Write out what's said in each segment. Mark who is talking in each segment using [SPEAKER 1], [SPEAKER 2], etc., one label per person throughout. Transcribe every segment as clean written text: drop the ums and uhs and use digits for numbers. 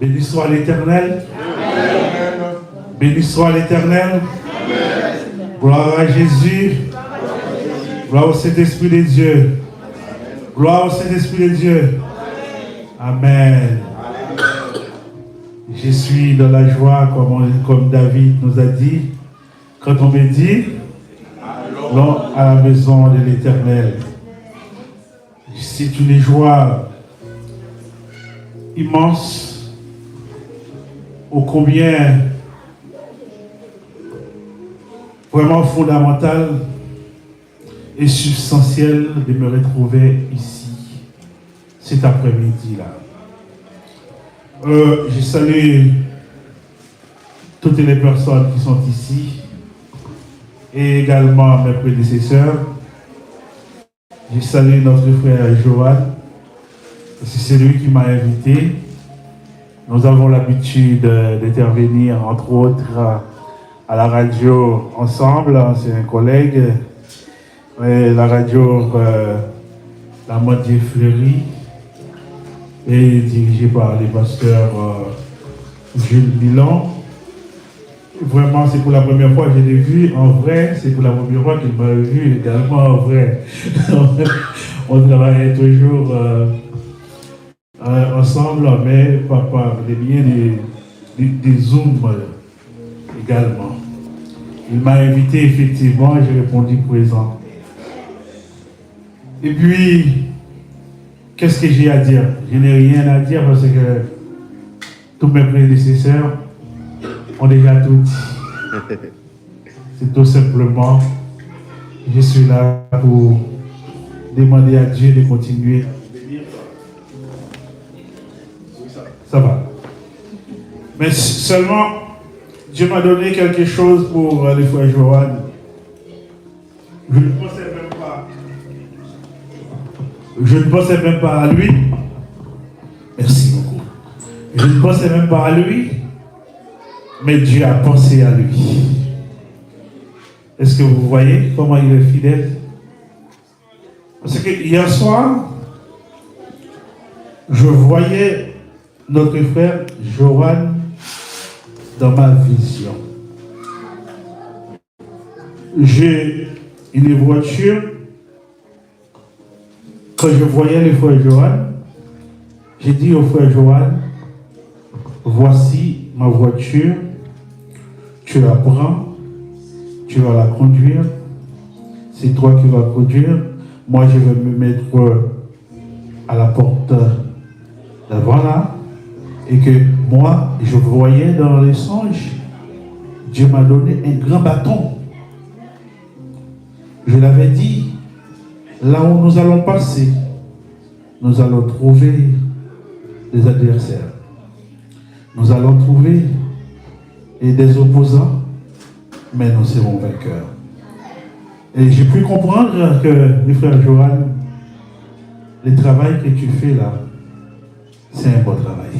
[SPEAKER 1] Béni soit l'Éternel. Béni soit l'Éternel. Gloire à Jésus. Gloire au Saint-Esprit de Dieu. Gloire au Saint-Esprit de Dieu. Amen. Je suis dans la joie, comme David nous a dit, quand on me dit, allons à la maison de l'Éternel. C'est une joie immense, ô combien vraiment fondamentale et substantielle de me retrouver ici, cet après-midi-là. Je salue toutes les personnes qui sont ici et également mes prédécesseurs. Je salue notre frère Johan, c'est lui qui m'a invité. Nous avons l'habitude d'intervenir, entre autres, à la radio ensemble. C'est un collègue, la radio La Moitié Fleurie, et dirigée par le pasteur Jules Milan. Vraiment, c'est pour la première fois que je l'ai vu en vrai. C'est pour la première fois qu'il m'a vu également en vrai. On travaillait toujours ensemble, mais par des liens des Zooms également. Il m'a invité, effectivement, et j'ai répondu présent. Et puis, qu'est-ce que j'ai à dire? Je n'ai rien à dire parce que tous mes prédécesseurs ont déjà tout dit. C'est tout simplement, je suis là pour demander à Dieu de continuer. Ça va. Mais seulement, Dieu m'a donné quelque chose pour le frère Johan. Je ne pensais même pas à lui. Merci beaucoup. Je ne pensais même pas à lui, mais Dieu a pensé à lui. Est-ce que vous voyez comment il est fidèle? Parce que hier soir, je voyais notre frère Johan dans ma vision. J'ai une voiture. Quand je voyais le frère Johan, j'ai dit au frère Johan, voici ma voiture, tu la prends, tu vas la conduire, c'est toi qui vas conduire, moi je vais me mettre à la porte d'avant là, et que moi je voyais dans les songes, Dieu m'a donné un grand bâton. Je l'avais dit, là où nous allons passer, nous allons trouver des adversaires. Nous allons trouver des opposants, mais nous serons vainqueurs. Et j'ai pu comprendre que, le frère Johan, le travail que tu fais là, c'est un bon travail.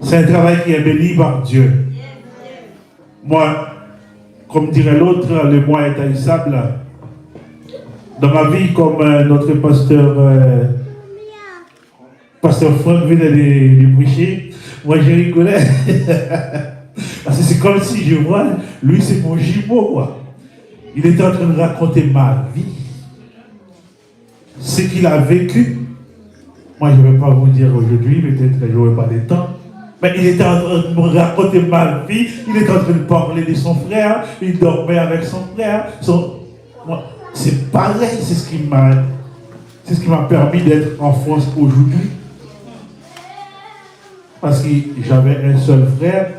[SPEAKER 1] C'est un travail qui est béni par Dieu. Moi, comme dirait l'autre, le moi est haïssable. Dans ma vie, comme notre pasteur Franck venait de prêcher, moi je rigolais. Parce que c'est comme si je vois, lui c'est mon jumeau, quoi. Il était en train de raconter ma vie, ce qu'il a vécu. Moi je ne vais pas vous dire aujourd'hui, peut-être que je n'aurai pas le temps. Mais il était en train de me raconter ma vie, il était en train de parler de son frère, il dormait avec son frère. C'est pareil, c'est ce qui m'a permis d'être en France aujourd'hui. Parce que j'avais un seul frère,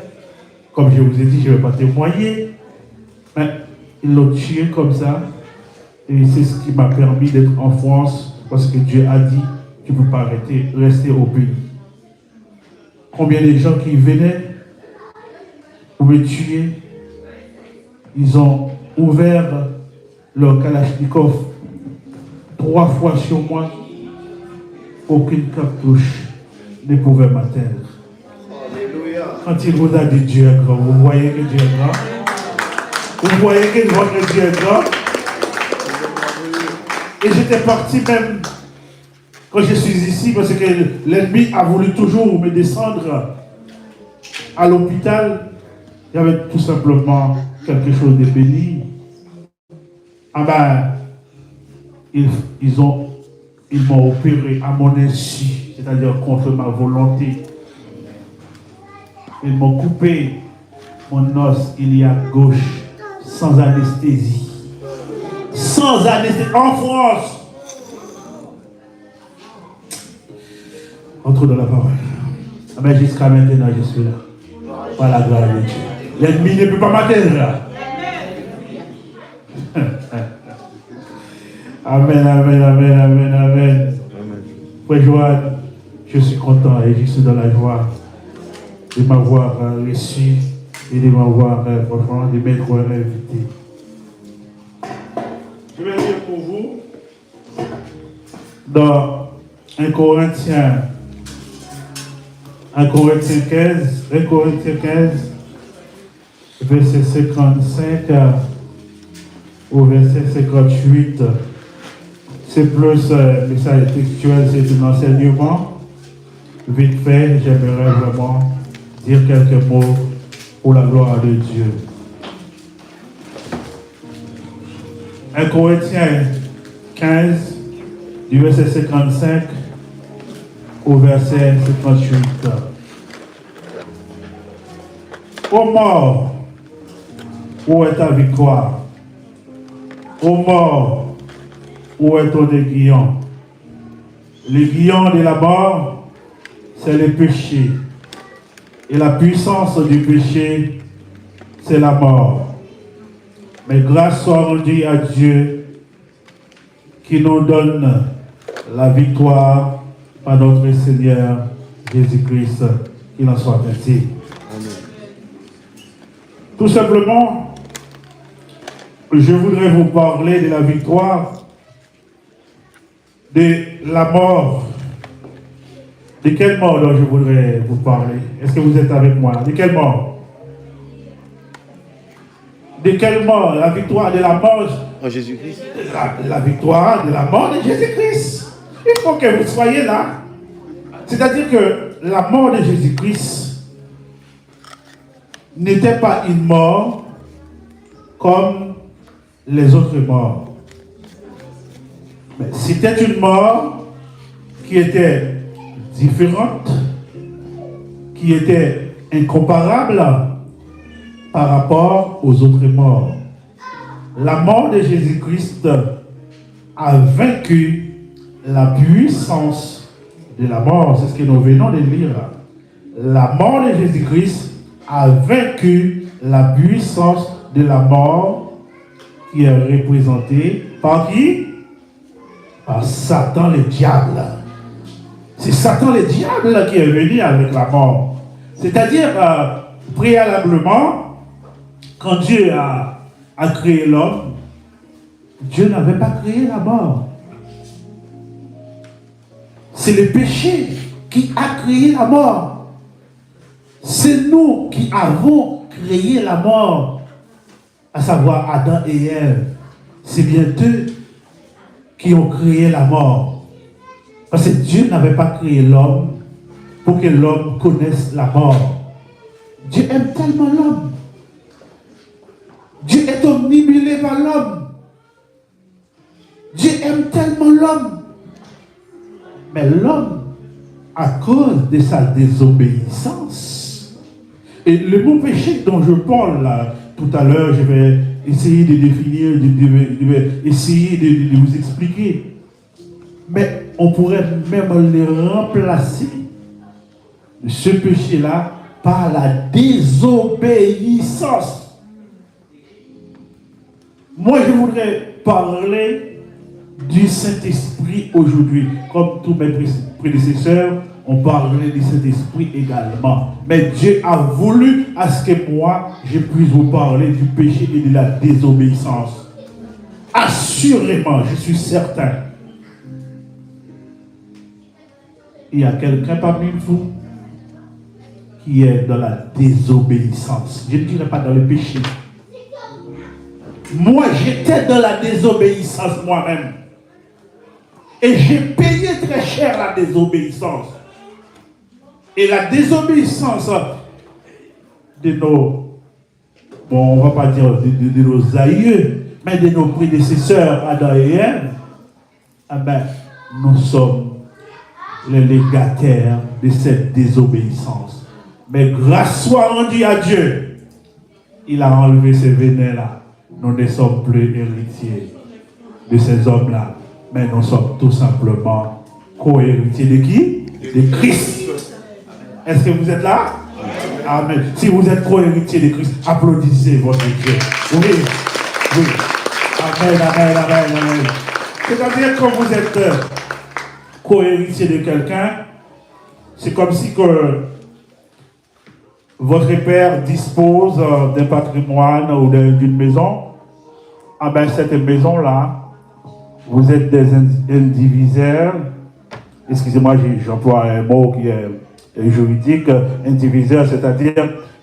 [SPEAKER 1] comme je vous ai dit, je ne vais pas témoigner, mais ils l'ont tué comme ça, et c'est ce qui m'a permis d'être en France, parce que Dieu a dit, tu ne peux pas rester au pays. Combien de gens qui venaient pour me tuer, ils ont ouvert leur Kalachnikov 3 fois sur moi, aucune cartouche ne pouvait m'atteindre. Quand il vous a dit Dieu est grand, vous voyez que Dieu est grand. Vous voyez que votre Dieu est grand. Et j'étais parti même quand je suis ici, parce que l'ennemi a voulu toujours me descendre à l'hôpital, il y avait tout simplement quelque chose de béni. Ah ben, ils m'ont opéré à mon insu, c'est-à-dire contre ma volonté. Ils m'ont coupé mon os iliaque gauche sans anesthésie. Sans anesthésie, en France. Entre dans la parole. Mais jusqu'à maintenant, je suis là. Par la gloire de Dieu. L'ennemi ne peut pas m'atteindre. Amen, amen, amen, amen, amen. Frère Joanne, je suis content et je suis dans la joie de m'avoir reçu et de m'avoir, franchement, de m'être invité. Je vais lire pour vous dans 1 Corinthiens 15, verset 55 au verset 58. C'est plus message textuel, c'est un enseignement. Vite fait, j'aimerais vraiment dire quelques mots pour la gloire de Dieu. 1 Corinthiens 15, du verset 55 au verset 58. Ô mort, où est ta victoire? Ô mort, où est ton aiguillon? L'aiguillon de la mort, c'est le péché. Et la puissance du péché, c'est la mort. Mais grâce soit rendue à Dieu qui nous donne la victoire par notre Seigneur Jésus-Christ. Qu'il en soit ainsi. Tout simplement, je voudrais vous parler de la victoire, de la mort. De quelle mort dont je voudrais vous parler? Est-ce que vous êtes avec moi? De quelle mort? De quelle mort? La victoire de la mort
[SPEAKER 2] en Jésus-Christ.
[SPEAKER 1] La victoire de la mort de Jésus-Christ. Il faut que vous soyez là. C'est-à-dire que la mort de Jésus-Christ n'était pas une mort comme les autres morts. Mais c'était une mort qui était différente, qui était incomparable par rapport aux autres morts. La mort de Jésus-Christ a vaincu la puissance de la mort. C'est ce que nous venons de lire. La mort de Jésus-Christ a vaincu la puissance de la mort qui est représentée par qui? Par Satan le diable. C'est Satan le diable qui est venu avec la mort. C'est-à-dire, préalablement, quand Dieu a créé l'homme, Dieu n'avait pas créé la mort. C'est le péché qui a créé la mort. C'est nous qui avons créé la mort, à savoir Adam et Ève. C'est bien eux qui ont créé la mort. Parce que Dieu n'avait pas créé l'homme pour que l'homme connaisse la mort. Dieu aime tellement l'homme. Dieu est omnibulé par l'homme. Dieu aime tellement l'homme. Mais l'homme, à cause de sa désobéissance, et le mot péché dont je parle là, tout à l'heure, je vais essayer de définir, je vais essayer de vous expliquer. Mais on pourrait même le remplacer, ce péché-là, par la désobéissance. Moi, je voudrais parler du Saint-Esprit aujourd'hui. Comme tous mes prédécesseurs, on parlerait du Saint-Esprit également. Mais Dieu a voulu à ce que moi, je puisse vous parler du péché et de la désobéissance. Assurément, je suis certain. Il y a quelqu'un parmi vous qui est dans la désobéissance. Je ne dirais pas dans le péché. Moi, j'étais dans la désobéissance moi-même. Et j'ai payé très cher la désobéissance. Et la désobéissance de nos, bon, on ne va pas dire de nos aïeux, mais de nos prédécesseurs Adam et Ève, ah ben, nous sommes les légataires de cette désobéissance. Mais grâce soit rendue à Dieu, il a enlevé ces vénins-là. Nous ne sommes plus héritiers de ces hommes-là, mais nous sommes tout simplement co-héritiers de qui? De Christ. Est-ce que vous êtes là? Amen. Si vous êtes co-héritier de Christ, applaudissez votre Dieu. Oui, oui. Amen, amen, amen, amen. C'est-à-dire que vous êtes co-héritier de quelqu'un, c'est comme si que votre père dispose d'un patrimoine ou d'une maison. Ah ben cette maison-là, vous êtes des indivisaires. Excusez-moi, j'emploie un mot qui est juridique. Indivisaire, c'est-à-dire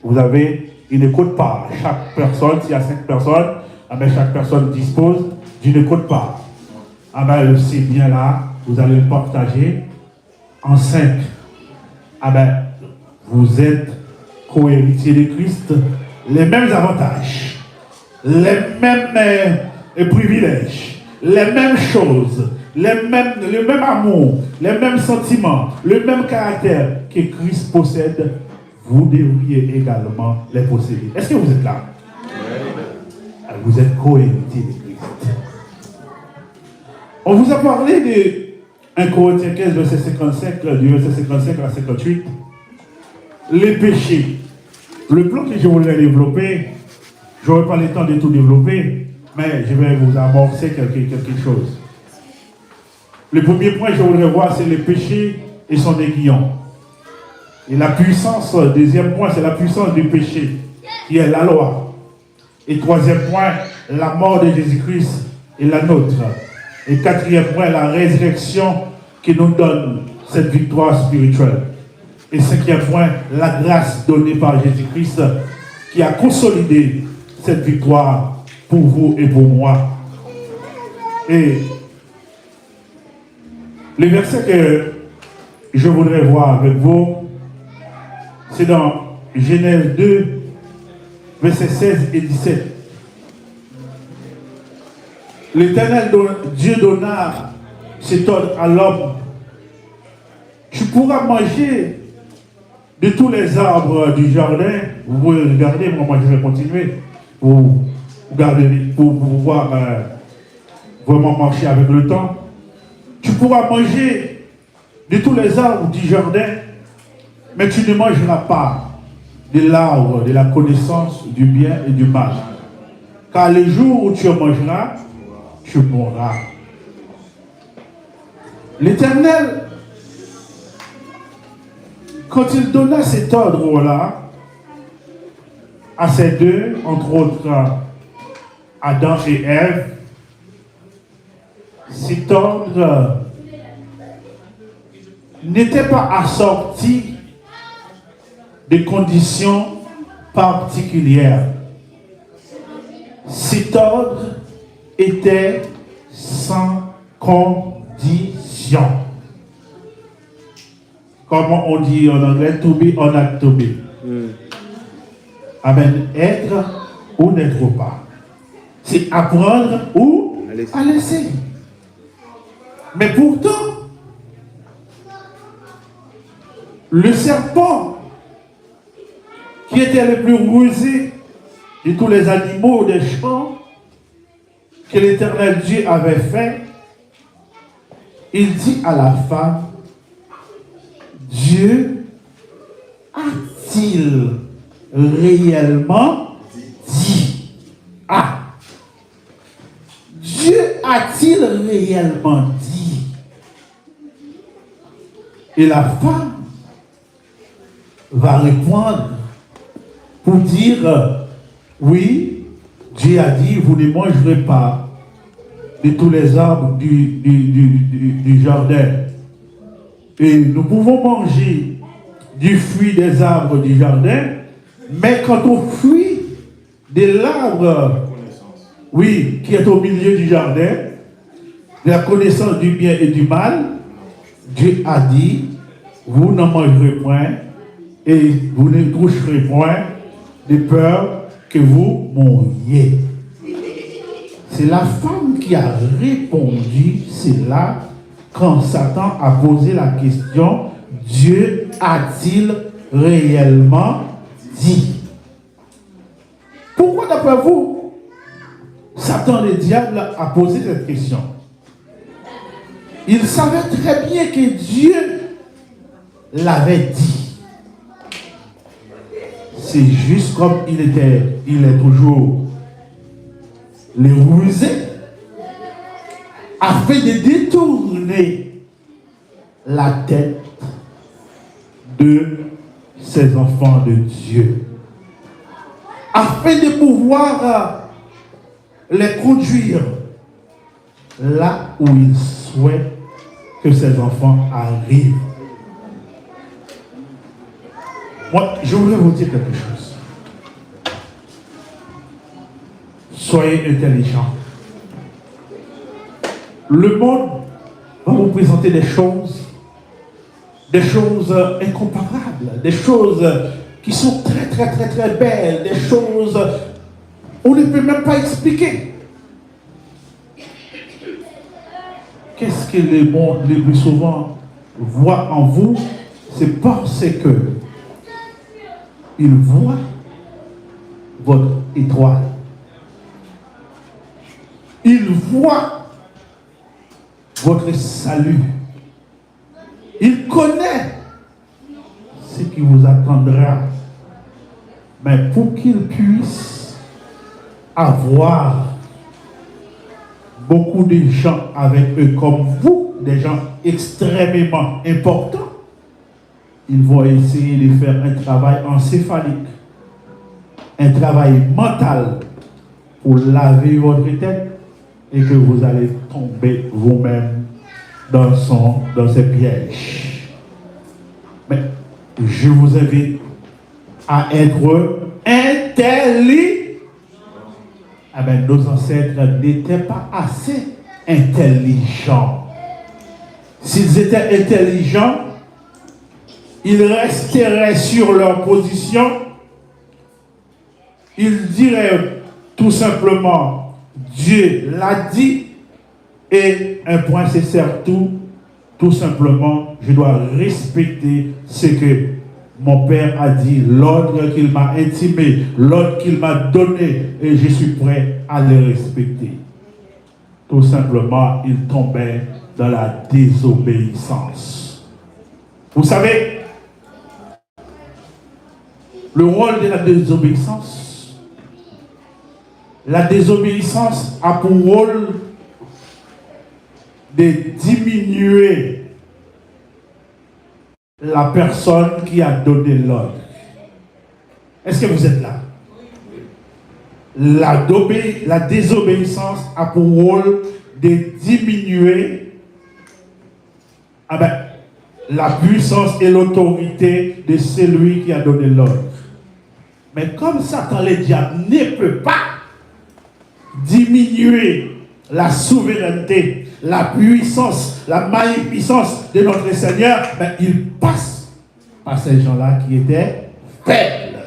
[SPEAKER 1] vous avez une quote-part. Chaque personne, s'il y a 5 personnes, ah ben chaque personne dispose d'une quote-part. Ah ben ces biens-là, vous allez le partager en 5. Ah ben vous êtes co-héritiers de Christ, les mêmes avantages, les mêmes privilèges, les mêmes choses, le même amour, les mêmes sentiments, le même caractère que Christ possède, vous devriez également les posséder. Est-ce que vous êtes là? Vous êtes co-héritiers de Christ. On vous a parlé de 1 Corinthiens 15, verset 55, du verset 55 à 58. Les péchés. Le plan que je voulais développer, je n'aurai pas le temps de tout développer, mais je vais vous amorcer quelque chose. Le premier point que je voudrais voir, c'est le péché et son aiguillon. Et la puissance, deuxième point, c'est la puissance du péché, qui est la loi. Et troisième point, la mort de Jésus-Christ et la nôtre. Et quatrième point, la résurrection qui nous donne cette victoire spirituelle. Et cinquième point, la grâce donnée par Jésus-Christ qui a consolidé cette victoire pour vous et pour moi. Et le verset que je voudrais voir avec vous, c'est dans Genèse 2, versets 16 et 17. L'Éternel Dieu donna cet ordre à l'homme. Tu pourras manger de tous les arbres du jardin. Vous pouvez regarder, moi je vais continuer pour pouvoir vraiment marcher avec le temps. Tu pourras manger de tous les arbres du jardin, mais tu ne mangeras pas de l'arbre de la connaissance du bien et du mal. Car le jour où tu en mangeras, tu mourras. L'Éternel, quand il donna cet ordre-là à ces deux, entre autres Adam et Ève, cet ordre n'était pas assorti de conditions particulières. Cet ordre était sans condition. Comment on dit en anglais, to be or not to be. Amen. Être ou n'être pas. C'est apprendre ou à laisser. Mais pourtant, le serpent, qui était le plus rusé de tous les animaux des champs que l'Éternel Dieu avait fait, il dit à la femme, Dieu a-t-il réellement dit? Ah! Dieu a-t-il réellement dit? Et la femme va répondre pour dire, oui, Dieu a dit, vous ne mangerez pas de tous les arbres du jardin. Et nous pouvons manger du fruit des arbres du jardin, mais quant au fruit de l'arbre, oui, qui est au milieu du jardin, de la connaissance du bien et du mal, Dieu a dit, vous n'en mangerez point et vous ne toucherez point de peur que vous mouriez. C'est la femme qui a répondu cela quand Satan a posé la question, Dieu a-t-il réellement dit? Pourquoi d'après vous, Satan le diable a posé cette question? Il savait très bien que Dieu l'avait dit. C'est juste comme il est toujours les rusé afin de détourner la tête de ces enfants de Dieu, afin de pouvoir les conduire là où il souhaite que ces enfants arrivent. Moi, je voudrais vous dire quelque chose. Soyez intelligents. Le monde va vous présenter des choses incomparables, des choses qui sont très très très très belles, des choses on ne peut même pas expliquer. Qu'est-ce que le monde le plus souvent voit en vous? C'est parce que il voit votre étoile. Il voit votre salut. Il connaît ce qui vous attendra. Mais pour qu'il puisse avoir beaucoup de gens avec eux comme vous, des gens extrêmement importants, ils vont essayer de faire un travail encéphalique, un travail mental pour laver votre tête et que vous allez tomber vous-même dans ces pièges. Mais je vous invite à être intelligent. Ah ben, nos ancêtres n'étaient pas assez intelligents. S'ils étaient intelligents, ils resteraient sur leur position. Ils diraient tout simplement, Dieu l'a dit, et un point c'est certain, tout simplement, je dois respecter ce que mon père a dit, l'ordre qu'il m'a intimé, l'ordre qu'il m'a donné, et je suis prêt à le respecter. Tout simplement, il tombait dans la désobéissance. Vous savez, le rôle de la désobéissance a pour rôle de diminuer la personne qui a donné l'ordre. Est-ce que vous êtes là? La désobéissance a pour rôle de diminuer la puissance et l'autorité de celui qui a donné l'ordre. Mais comme Satan, le diable, ne peut pas diminuer la souveraineté, la puissance, la magnificence de notre Seigneur, il passe par ces gens-là qui étaient faibles.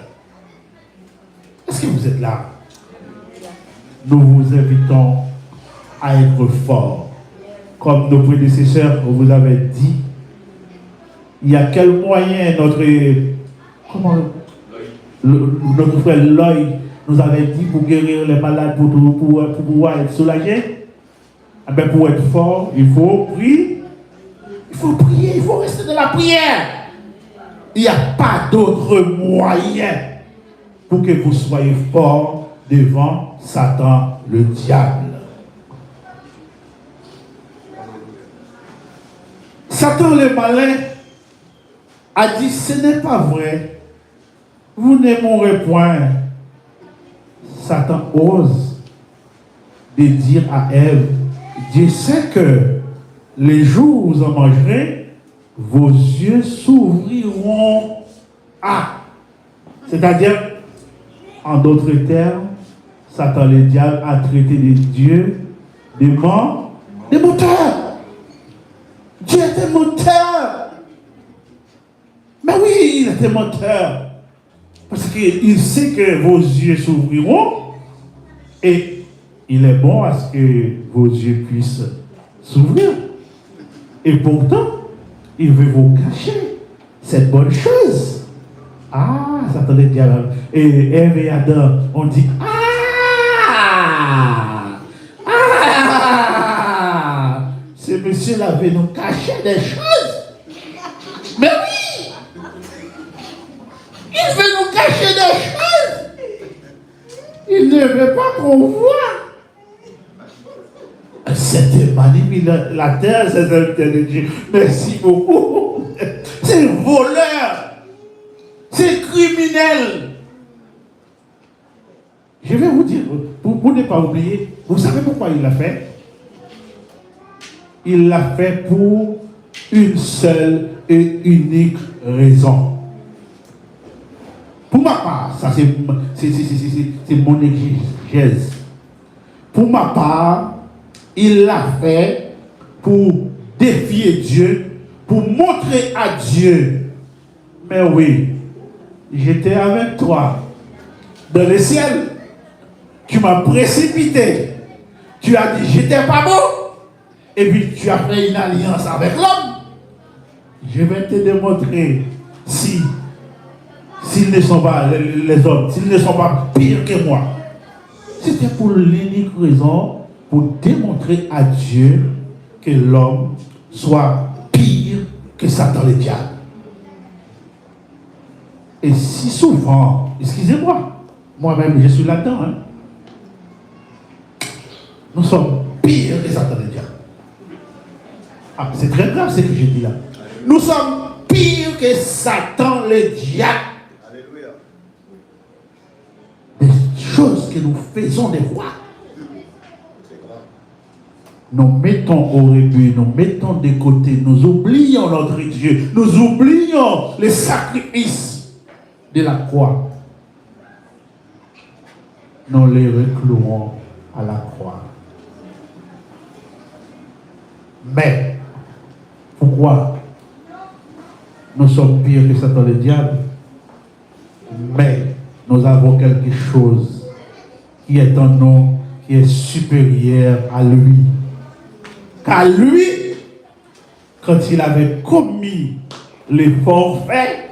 [SPEAKER 1] Est-ce que vous êtes là? Nous vous invitons à être forts. Comme nos prédécesseurs vous avaient dit, il y a quel moyen notre frère Lloyd nous avait dit pour guérir les malades, pour pouvoir être soulagé? Pour être fort, il faut prier. Il faut prier, il faut rester dans la prière. Il n'y a pas d'autre moyen pour que vous soyez forts devant Satan, le diable. Satan le malin a dit, ce n'est pas vrai, vous ne mourrez point. Satan ose de dire à Ève, Dieu sait que les jours où vous en mangerez, vos yeux s'ouvriront à. C'est-à-dire, en d'autres termes, Satan le diable a traité les dieux de Des moteurs. Dieu est un moteur. Mais oui, il est un moteur. Parce qu'il sait que vos yeux s'ouvriront et il est bon à ce que vos yeux puissent s'ouvrir. Et pourtant, il veut vous cacher cette bonne chose. Ah, ça t'en est bien. Et Ève et Adam ont dit ce monsieur-là veut nous cacher des choses. Mais oui, il veut nous cacher des choses. Il ne veut pas qu'on voit. C'est manipulateur, c'est un de Dieu. Merci beaucoup. C'est voleur. C'est criminel. Je vais vous dire, pour ne pas oublier, vous savez pourquoi il l'a fait? Il l'a fait pour une seule et unique raison. Pour ma part, ça c'est mon exégèse. Pour ma part, il l'a fait pour défier Dieu, pour montrer à Dieu. Mais oui, j'étais avec toi dans le ciel. Tu m'as précipité. Tu as dit, j'étais pas bon. Et puis tu as fait une alliance avec l'homme. Je vais te démontrer s'ils ne sont pas les hommes, s'ils ne sont pas pires que moi. C'était pour l'unique raison, pour démontrer à Dieu que l'homme soit pire que Satan le diable. Et si souvent, excusez-moi, moi-même je suis là-dedans, hein, nous sommes pires que Satan le diable. Ah, c'est très grave ce que je dis là. Nous sommes pires que Satan le diable. Alléluia. Des choses que nous faisons des fois. Nous mettons au rébut, nous mettons de côté, nous oublions notre Dieu, nous oublions les sacrifices de la croix. Nous les reclouons à la croix. Mais, pourquoi nous sommes pires que Satan le diable? Mais, nous avons quelque chose qui est en nous, qui est supérieur à lui. Car lui, quand il avait commis les forfaits,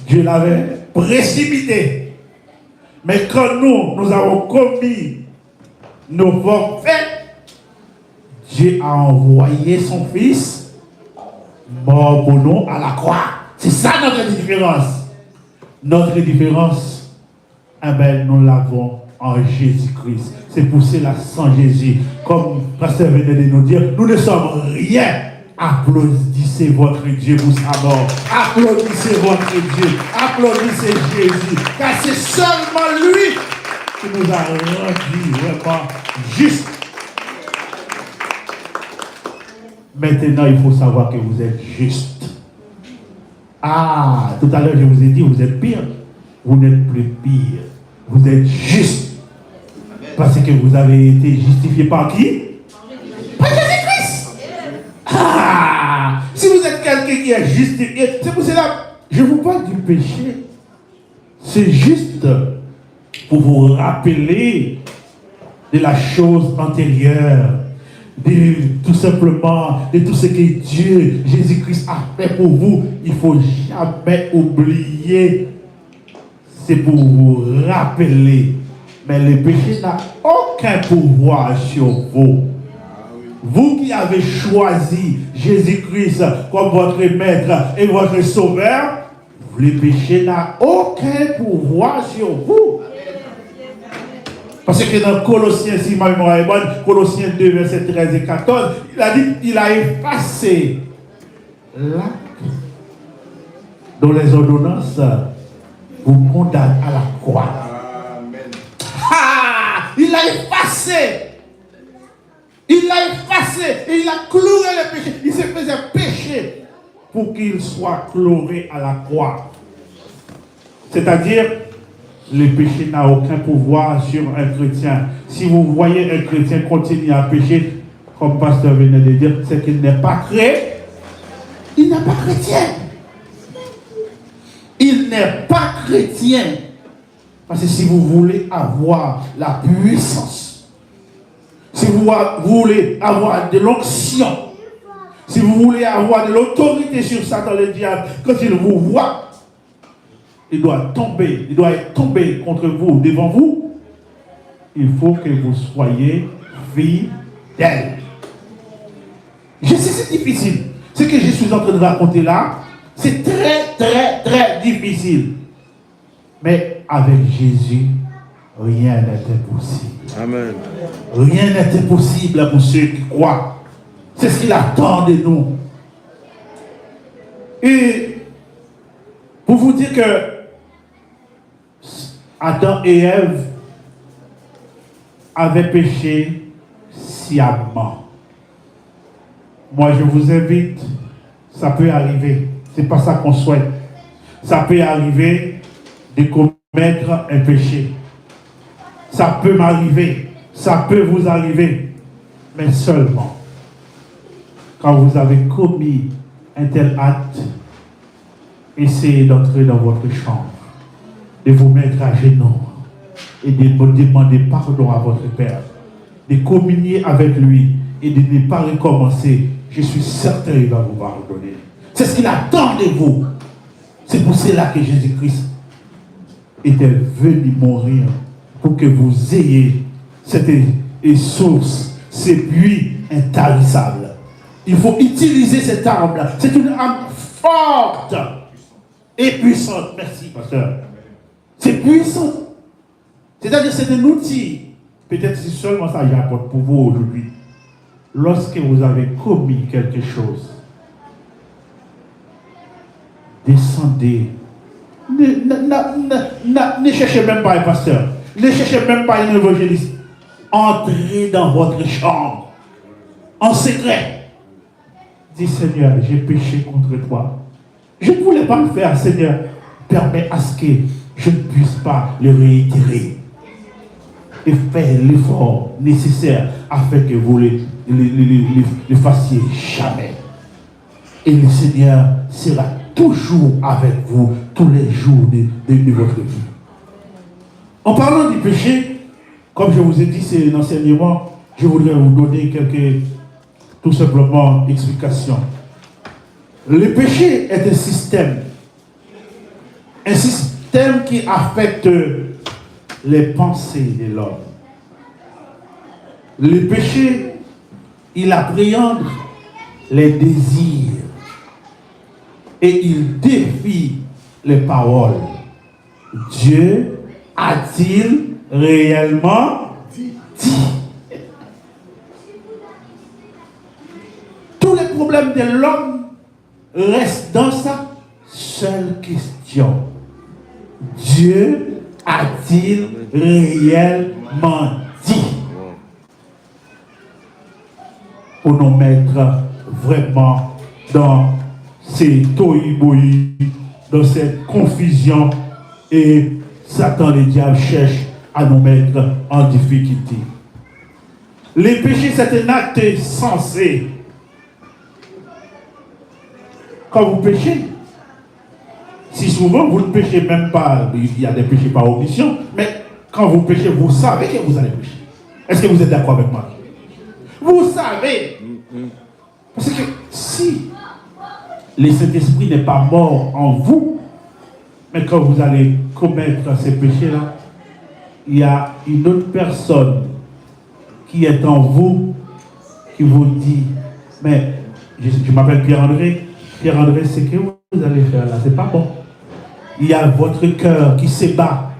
[SPEAKER 1] Dieu l'avait précipité. Mais quand nous avons commis nos forfaits, Dieu a envoyé son Fils mort pour nous à la croix. C'est ça notre différence. Notre différence, eh bien, nous l'avons en Jésus-Christ. C'est pour cela, sans Jésus, comme Pasteur venait de nous dire, nous ne sommes rien. Applaudissez votre Dieu pour sa mort. Applaudissez votre Dieu. Applaudissez Jésus. Car c'est seulement lui qui nous a rendu vraiment juste. Maintenant, il faut savoir que vous êtes juste. Ah, tout à l'heure, je vous ai dit, vous êtes pire. Vous n'êtes plus pire. Vous êtes juste. Parce que vous avez été justifié par qui? Par Jésus-Christ. Ah, si vous êtes quelqu'un qui est justifié, c'est pour cela, je vous parle du péché. C'est juste pour vous rappeler de la chose antérieure. Tout simplement, de tout ce que Dieu, Jésus-Christ a fait pour vous. Il ne faut jamais oublier. C'est pour vous rappeler. Mais le péché n'a aucun pouvoir sur vous. Vous qui avez choisi Jésus-Christ comme votre maître et votre sauveur, le péché n'a aucun pouvoir sur vous. Parce que dans Colossiens, si ma mémoire est bonne, Colossiens 2, versets 13 et 14, il a dit qu'il a effacé l'acte dont les ordonnances vous condamnent à la croix. Ah, il l'a effacé. Il l'a effacé et il a cloué le péché. Il se faisait pécher pour qu'il soit cloué à la croix. C'est-à-dire, le péché n'a aucun pouvoir sur un chrétien. Si vous voyez un chrétien continuer à pécher, comme pasteur venait de dire, c'est qu'il n'est pas chrétien. Il n'est pas chrétien. Il n'est pas chrétien. Parce que si vous voulez avoir la puissance, si vous voulez avoir de l'onction, si vous voulez avoir de l'autorité sur Satan le diable, quand il vous voit, il doit être tombé contre vous, devant vous. Il faut que vous soyez fidèles. Je sais, c'est difficile. Ce que je suis en train de raconter là, c'est très, très, très difficile. Mais avec Jésus, rien n'est impossible.
[SPEAKER 2] Amen.
[SPEAKER 1] Rien n'est impossible pour ceux qui croient. C'est ce qu'il attend de nous. Et pour vous dire que Adam et Ève avaient péché sciemment. Moi, je vous invite, ça peut arriver. C'est pas ça qu'on souhaite. Ça peut arriver de commettre un péché. Ça peut m'arriver. Ça peut vous arriver. Mais seulement quand vous avez commis un tel acte, essayez d'entrer dans votre chambre, de vous mettre à genoux et de demander pardon à votre Père, de communier avec lui et de ne pas recommencer. Je suis certain qu'il va vous pardonner. C'est ce qu'il attend de vous. C'est pour cela que Jésus-Christ était venu mourir, pour que vous ayez cette source, ces puits intarissables. Il faut utiliser cette arme-là. C'est une arme forte et puissante. Merci, pasteur. C'est puissant. C'est-à-dire que c'est un outil. Peut-être c'est seulement ça que j'apporte pour vous aujourd'hui. Lorsque vous avez commis quelque chose, descendez. Ne cherchez même pas un pasteur. Ne cherchez même pas un évangéliste. Entrez dans votre chambre, en secret. Dis, Seigneur, j'ai péché contre toi. Je ne voulais pas le faire, Seigneur. Permets à ce que je ne puisse pas le réitérer. Et faire l'effort nécessaire afin que vous le fassiez jamais. Et le Seigneur sera toujours avec vous tous les jours de votre vie. En parlant du péché, comme je vous ai dit, c'est un enseignement, je voudrais vous donner tout simplement, explications. Le péché est un système qui affecte les pensées de l'homme. Le péché, il appréhende les désirs et il défie les paroles. Dieu a-t-il réellement dit? Tous les problèmes de l'homme restent dans sa seule question. Dieu a-t-il réellement dit? Pour nous mettre vraiment dans ces tohu-bohu, dans cette confusion, et Satan, le diable, cherche à nous mettre en difficulté. Le péché, c'est un acte sensé. Quand vous péchez, si souvent vous ne péchez même pas, il y a des péchés par omission, mais quand vous péchez, vous savez que vous allez pécher. Est-ce que vous êtes d'accord avec moi? Vous savez. Parce que si le Saint-Esprit n'est pas mort en vous, mais quand vous allez commettre ces péchés-là, il y a une autre personne qui est en vous, qui vous dit, mais je m'appelle Pierre-André. Pierre-André, ce que vous allez faire là, c'est pas bon. Il y a votre cœur qui se bat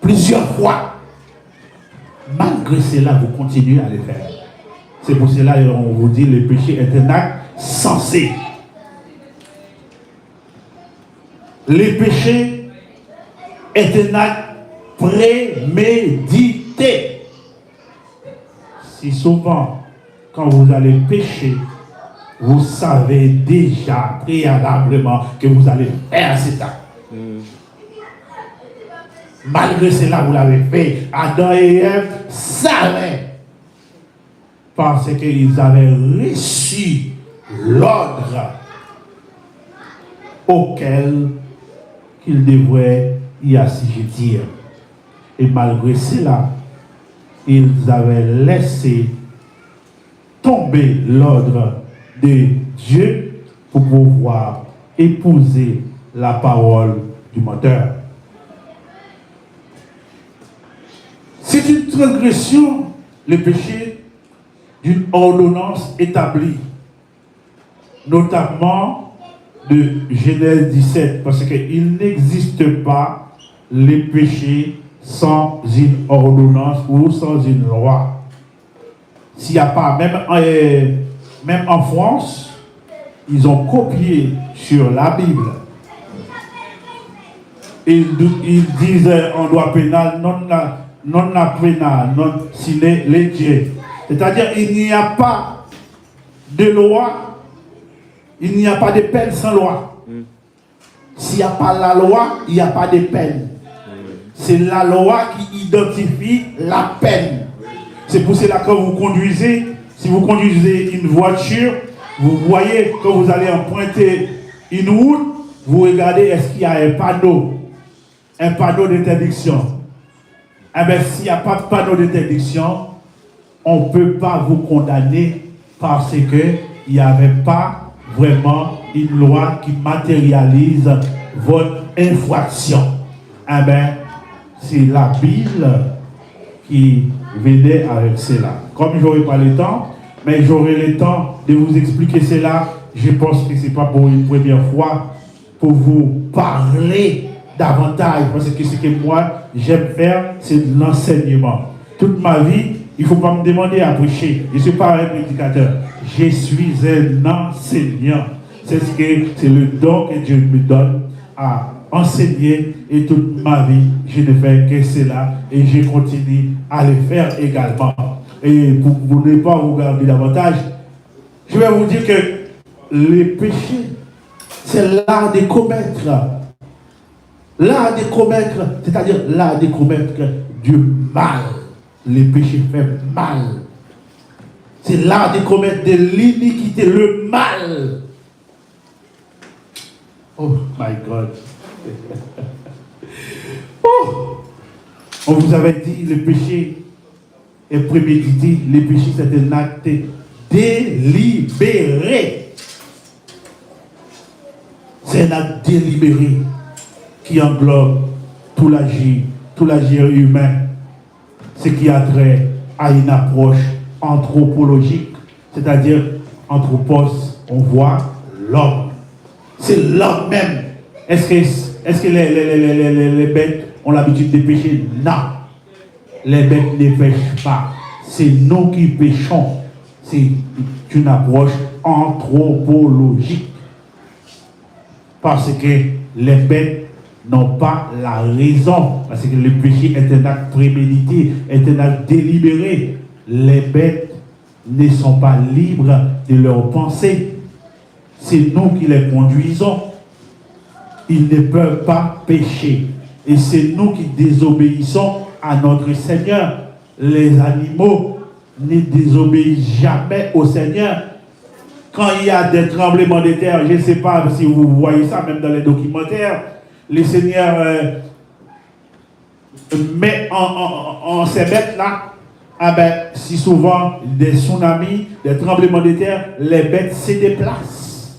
[SPEAKER 1] plusieurs fois. Malgré cela, vous continuez à le faire. C'est pour cela qu'on vous dit le péché est un acte sensé. Le péché est un acte prémédité. Si souvent, quand vous allez pécher, vous savez déjà préalablement que vous allez faire cet acte. Malgré cela, vous l'avez fait. Adam et Ève savaient. parce qu'ils avaient reçu l'ordre auquel qu'ils devraient y assujettir. Et malgré cela, ils avaient laissé tomber l'ordre de Dieu pour pouvoir épouser la parole du menteur. C'est une transgression, le péché, d'une ordonnance établie, notamment de Genèse 17, parce qu'il n'existe pas les péchés sans une ordonnance ou sans une loi. S'il n'y a pas, même en France, ils ont copié sur la Bible. Ils disent en droit pénal, non pénal, non sine lege. C'est-à-dire il n'y a pas de loi, il n'y a pas de peine sans loi. S'il n'y a pas la loi, il n'y a pas de peine. C'est la loi qui identifie la peine. C'est pour cela que vous conduisez, si vous conduisez une voiture, vous voyez que vous allez emprunter une route, vous regardez est-ce qu'il y a un panneau d'interdiction. Eh bien, s'il n'y a pas de panneau d'interdiction, on ne peut pas vous condamner parce qu'il n'y avait pas vraiment une loi qui matérialise votre infraction. Eh bien, c'est la Bible qui venait avec cela. Comme je n'aurai pas le temps, mais j'aurai le temps de vous expliquer cela. Je pense que ce n'est pas pour une première fois pour vous parler davantage, parce que ce que moi j'aime faire, c'est de l'enseignement. Toute ma vie, il ne faut pas me demander à prêcher. Je ne suis pas un prédicateur. Je suis un enseignant. C'est le don que Dieu me donne à enseigner, et toute ma vie, je ne fais que cela et je continue à le faire également. Et pour ne pas vous garder davantage, je vais vous dire que les péchés, c'est l'art de commettre. L'art de commettre, c'est-à-dire l'art de commettre du mal. Les péchés font mal. C'est l'art de commettre de l'iniquité, le mal. Oh my God. Oh. On vous avait dit, le péché est prémédité. Le péché, c'est un acte délibéré. C'est un acte délibéré qui englobe tout l'agir humain, ce qui a trait à une approche anthropologique, c'est-à-dire anthropos, on voit l'homme. C'est l'homme même. Est-ce que les bêtes ont l'habitude de pécher? Non. Les bêtes ne pêchent pas. C'est nous qui péchons. C'est une approche anthropologique. Parce que les bêtes n'ont pas la raison. Parce que le péché est un acte prémédité, est un acte délibéré. Les bêtes ne sont pas libres de leurs pensées. C'est nous qui les conduisons. Ils ne peuvent pas pécher. Et c'est nous qui désobéissons à notre Seigneur. Les animaux ne désobéissent jamais au Seigneur. Quand il y a des tremblements de terre, je ne sais pas si vous voyez ça, même dans les documentaires, le Seigneur met en ces bêtes-là, ah ben, si souvent des tsunamis, des tremblements de terre, les bêtes se déplacent.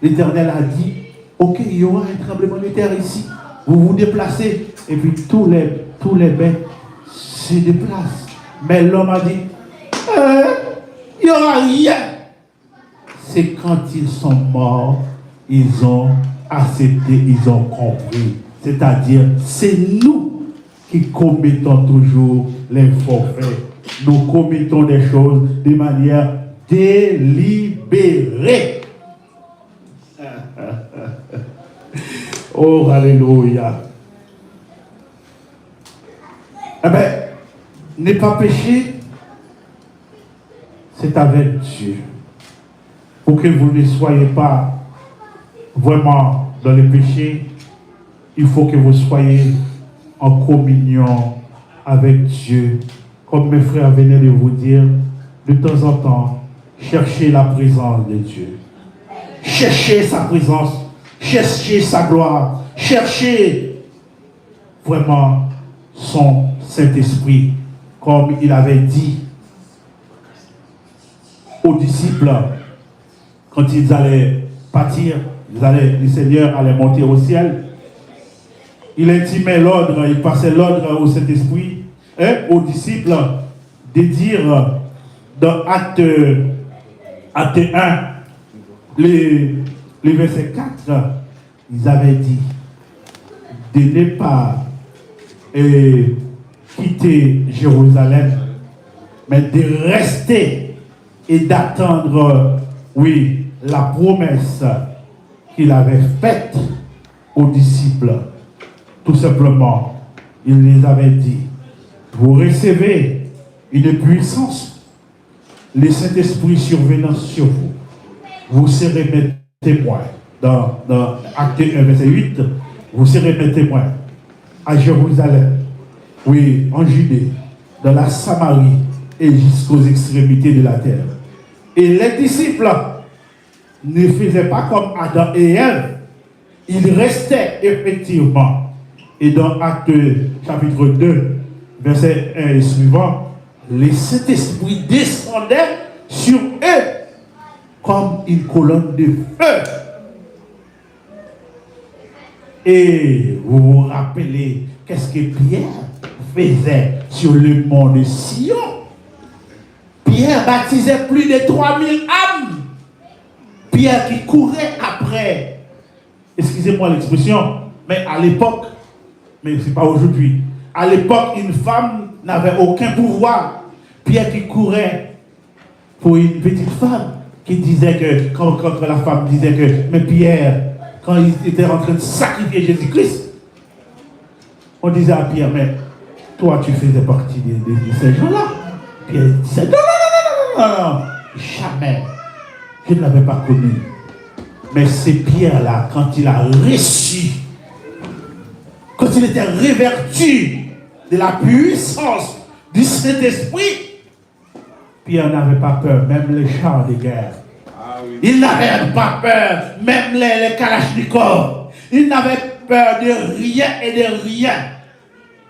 [SPEAKER 1] L'Éternel a dit, ok, il y aura un tremblement de terre ici. Vous vous déplacez. Et puis tous les bêtes se déplacent. Mais l'homme a dit, il n'y aura rien. C'est quand ils sont morts, ils ont accepté, ils ont compris. C'est-à-dire, c'est nous qui commettons toujours les forfaits. Nous commettons des choses de manière délibérée. Oh, alléluia. Eh bien, ne pas pécher, c'est avec Dieu. Pour que vous ne soyez pas vraiment dans le péché, il faut que vous soyez en communion avec Dieu. Comme mes frères venaient de vous dire, de temps en temps, chercher la présence de Dieu. Chercher sa présence, chercher sa gloire, chercher vraiment son Saint-Esprit, comme il avait dit aux disciples quand ils allaient partir, le Seigneur allait monter au ciel. Il intimait l'ordre, il passait l'ordre au Saint-Esprit, aux disciples, de dire dans Acte 1, le verset 4, ils avaient dit de ne pas quitter Jérusalem, mais de rester et d'attendre, oui, la promesse qu'il avait faite aux disciples. Tout simplement, il les avait dit, vous recevez une puissance, le Saint-Esprit survenant sur vous. Vous serez mes témoins. Dans Acte 1, verset 8, vous serez mes témoins à Jérusalem, oui, en Judée, dans la Samarie et jusqu'aux extrémités de la terre. Et les disciples ne faisaient pas comme Adam et Ève, ils restaient effectivement. Et dans Acte chapitre 2, verset 1 et suivant, le Saint-Esprit descendait sur eux comme une colonne de feu. Et vous vous rappelez qu'est-ce que Pierre faisait sur le mont de Sion? Pierre baptisait plus de 3000 âmes. Pierre qui courait après, excusez-moi l'expression, mais à l'époque, mais ce n'est pas aujourd'hui, à l'époque, une femme n'avait aucun pouvoir. Pierre qui courait pour une petite femme qui disait que, quand la femme disait que, mais Pierre, quand il était en train de sacrifier Jésus-Christ, on disait à Pierre, mais toi tu faisais partie de ces gens-là. Pierre disait, non, jamais. Je ne l'avais pas connu. Mais c'est Pierre-là, quand il a reçu, quand il était revêtu de la puissance du Saint-Esprit, Pierre n'avait pas peur, même les chars de guerre. Il n'avait pas peur, même les kalachnikovs. Il n'avait peur de rien et de rien.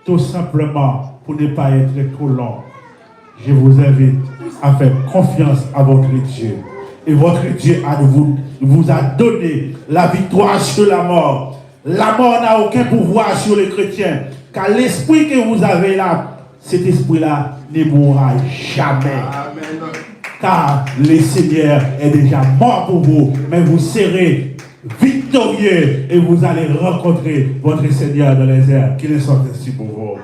[SPEAKER 1] Tout simplement, pour ne pas être trop long, je vous invite à faire confiance à votre Dieu. Et votre Dieu vous a donné la victoire sur la mort. La mort n'a aucun pouvoir sur les chrétiens. Car l'esprit que vous avez là, cet esprit-là ne mourra jamais. Amen. Car le Seigneur est déjà mort pour vous, mais vous serez victorieux et vous allez rencontrer votre Seigneur dans les airs. Qu'il soit ainsi pour vous.